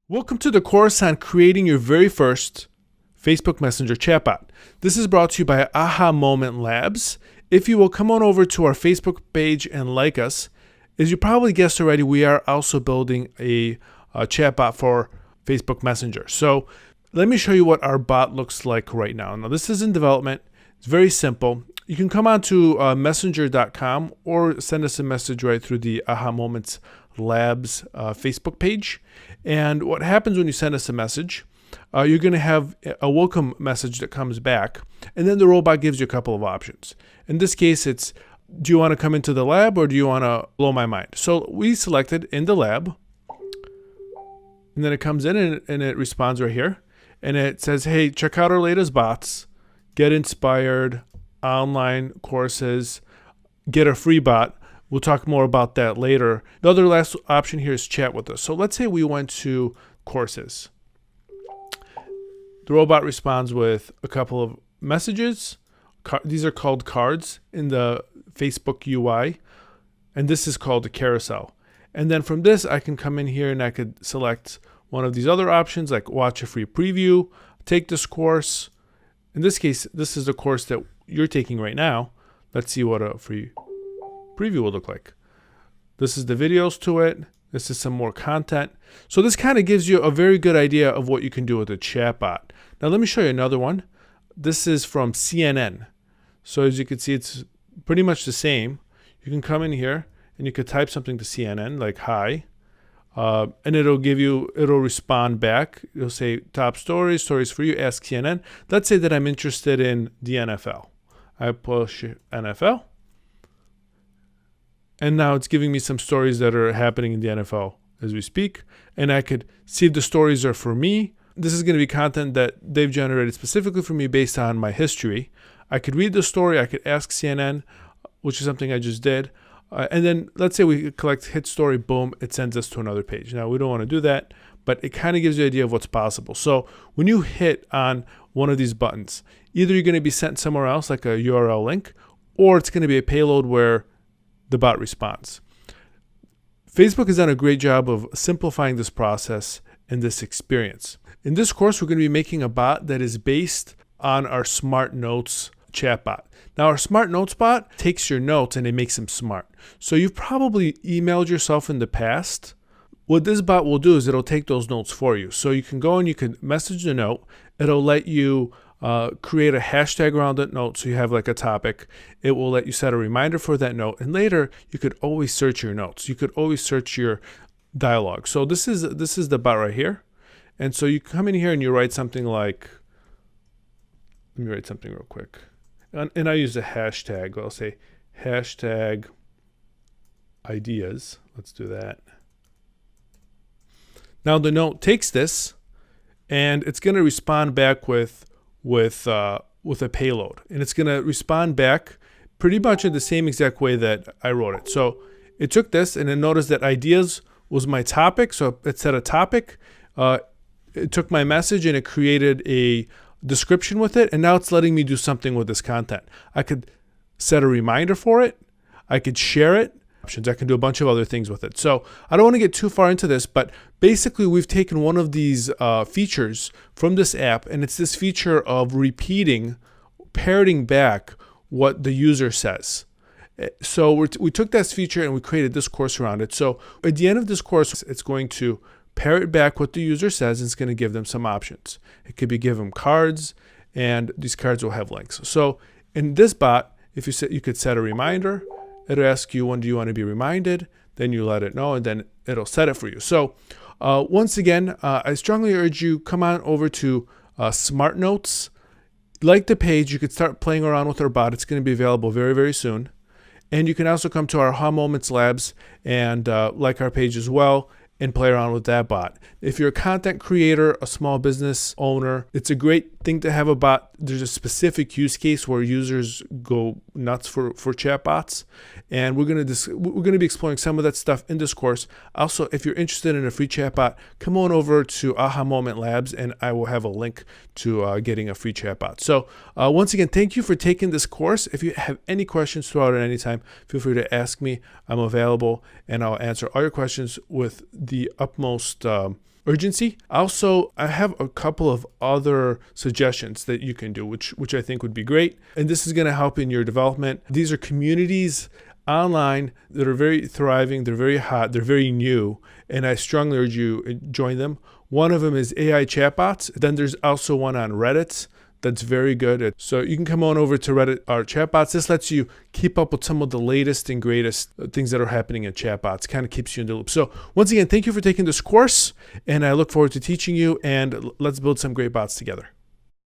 Welcome to the course on creating your very first Facebook Messenger chatbot. This is brought to you by Aha Moment Labs. If you will come on over to our Facebook page and like us, as you probably guessed already, we are also building a chatbot for Facebook Messenger. So let me show you what our bot looks like right now. Now this is in development. It's very simple. You can come on to messenger.com or send us a message right through the Aha Moments Labs Facebook page. And what happens when you send us a message, you're going to have a welcome message that comes back. And then the robot gives you a couple of options. In this case, it's, do you want to come into the lab or do you want to blow my mind? So we selected in the lab. And then it comes in and it responds right here. And it says, hey, check out our latest bots. Get inspired, online courses, get a free bot. We'll talk more about that later. The other last option here is chat with us. So let's say we went to courses. The robot responds with a couple of messages. These are called cards in the Facebook UI. And this is called a carousel. And then from this, I can come in here and I could select one of these other options like watch a free preview, take this course. In this case, this is the course that you're taking right now. Let's see what a free preview will look like. This is the videos to it. This is some more content. So this kind of gives you a very good idea of what you can do with a chatbot. Now let me show you another one. This is from CNN. So as you can see, it's pretty much the same. You can come in here and you could type something to CNN like hi. And it'll respond back. It'll say top stories for you, ask CNN. Let's say that I'm interested in the NFL. I push NFL. And now it's giving me some stories that are happening in the NFL as we speak. And I could see if the stories are for me. This is going to be content that they've generated specifically for me based on my history. I could read the story. I could ask CNN, which is something I just did. And then let's say we collect hit story, boom, it sends us to another page. Now we don't want to do that, but it kind of gives you an idea of what's possible. So when you hit on one of these buttons, either you're going to be sent somewhere else like a URL link, or it's going to be a payload where the bot responds. Facebook has done a great job of simplifying this process and this experience. In this course, we're going to be making a bot that is based on our Smart Notes chatbot. Now, our Smart Notes bot takes your notes and it makes them smart. So you've probably emailed yourself in the past. What this bot will do is it'll take those notes for you. So you can go and you can message the note. It'll let you create a hashtag around that note so you have like a topic. It will let you set a reminder for that note. And later, you could always search your notes. You could always search your dialogue. So this is the bot right here. And so you come in here and you write something like, let me write something real quick. And I use a hashtag. I'll say hashtag ideas. Let's do that. Now the note takes this and it's going to respond back with a payload. And it's going to respond back pretty much in the same exact way that I wrote it. So it took this and then noticed that ideas was my topic. So it said a topic. It took my message and it created a description with it, and now it's letting me do something with this content. I could set a reminder for it. I could share it. I can do a bunch of other things with it. So I don't want to get too far into this, but basically we've taken one of these features from this app, and it's this feature of parroting back what the user says. So we took this feature and we created this course around it. So at the end of this course, it's going to parrot back what the user says, and it's going to give them some options. It could be give them cards, and these cards will have links. So in this bot, if you could set a reminder, it'll ask you when do you want to be reminded, then you let it know, and then it'll set it for you. So once again, I strongly urge you, come on over to Smart Notes. Like the page, you could start playing around with our bot. It's going to be available very, very soon. And you can also come to our Aha Moments Labs and like our page as well, and play around with that bot. If you're a content creator, a small business owner, it's a great thing to have a bot. There's a specific use case where users go nuts for chatbots, and we're going to be exploring some of that stuff in this course. Also, if you're interested in a free chatbot, come on over to Aha Moment Labs, and I will have a link to getting a free chatbot. So once again, thank you for taking this course. If you have any questions throughout at any time, feel free to ask me. I'm available, and I'll answer all your questions with the utmost urgency. Also, I have a couple of other suggestions that you can do, which I think would be great. And this is going to help in your development. These are communities online that are very thriving. They're very hot. They're very new. And I strongly urge you join them. One of them is AI chatbots. Then there's also one on Reddit that's very good. So you can come on over to Reddit or chatbots. This lets you keep up with some of the latest and greatest things that are happening in chatbots. Kind of keeps you in the loop. So once again, thank you for taking this course, and I look forward to teaching you, and let's build some great bots together.